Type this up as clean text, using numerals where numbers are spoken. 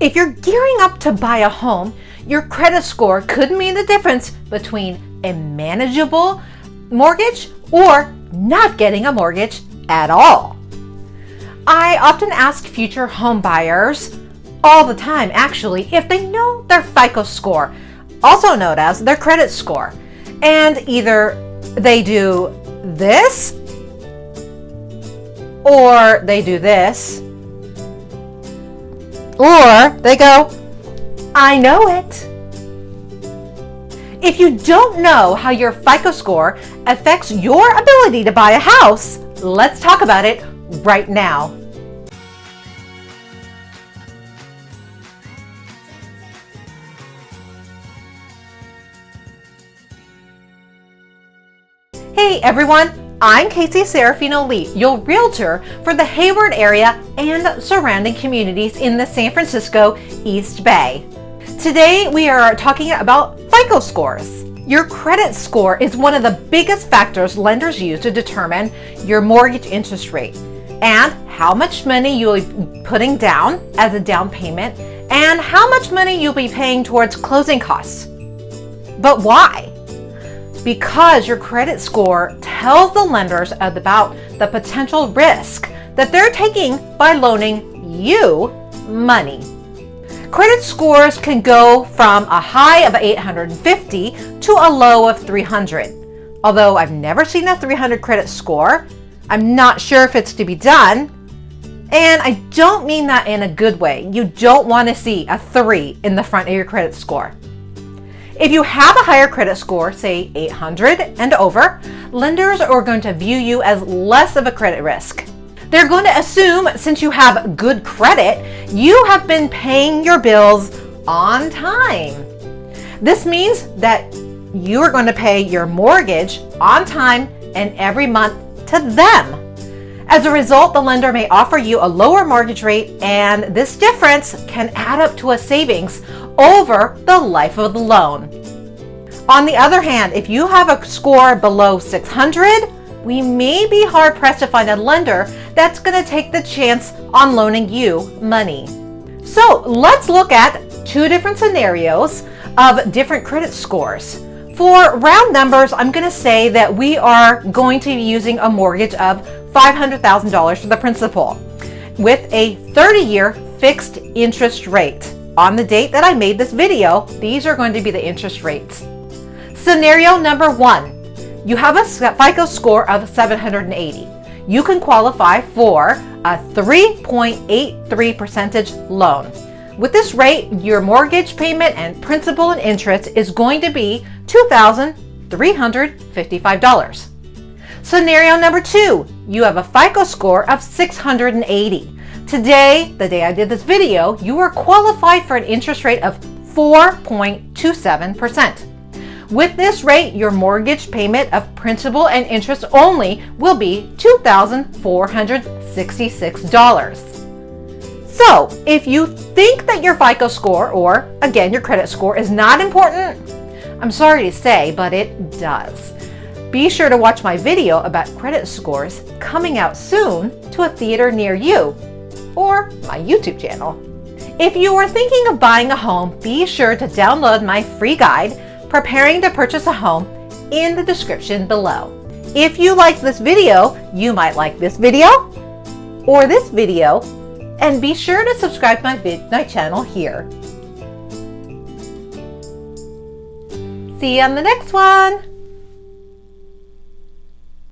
If you're gearing up to buy a home, your credit score could mean the difference between a manageable mortgage or not getting a mortgage at all. I often ask future home buyers, all the time actually, if they know their FICO score, also known as their credit score. And either they do this or they do this, or they go, I know it. If you don't know how your FICO score affects your ability to buy a house, let's talk about it right now. Hey everyone, I'm Serafino-Lee, your realtor for the Hayward area and surrounding communities in the San Francisco East Bay. Today we are talking about FICO scores. Your credit score is one of the biggest factors lenders use to determine your mortgage interest rate and how much money you'll be putting down as a down payment and how much money you'll be paying towards closing costs. But why? Because your credit score tells the lenders about the potential risk that they're taking by loaning you money. Credit scores can go from a high of 850 to a low of 300. Although I've never seen a 300 credit score, I'm not sure if it's to be done. And I don't mean that in a good way. You don't want to see a 3 in the front of your credit score. If you have a higher credit score, say 800 and over, lenders are going to view you as less of a credit risk. They're going to assume since you have good credit, you have been paying your bills on time. This means that you are going to pay your mortgage on time and every month to them. As a result, the lender may offer you a lower mortgage rate, and this difference can add up to a savings over the life of the loan. On the other hand, if you have a score below 600, we may be hard pressed to find a lender that's going to take the chance on loaning you money. So let's look at two different scenarios of different credit scores. For round numbers, I'm going to say that we are going to be using a mortgage of $500,000 for the principal with a 30-year fixed interest rate. On the date that I made this video, these are going to be the interest rates. Scenario number 1, you have a FICO score of 780. You can qualify for a 3.83% loan. With this rate, your mortgage payment and principal and interest is going to be $2,355. Scenario number 2, you have a FICO score of 680. Today, the day I did this video, you are qualified for an interest rate of 4.27%. With this rate, your mortgage payment of principal and interest only will be $2,466. So, if you think that your FICO score, or again, your credit score, is not important, I'm sorry to say, but it does. Be sure to watch my video about credit scores coming out soon to a theater near you, or my YouTube channel. If you are thinking of buying a home, be sure to download my free guide, Preparing to Purchase a Home, in the description below. If you like this video, you might like this video, or this video, and be sure to subscribe to my channel here. See you on the next one.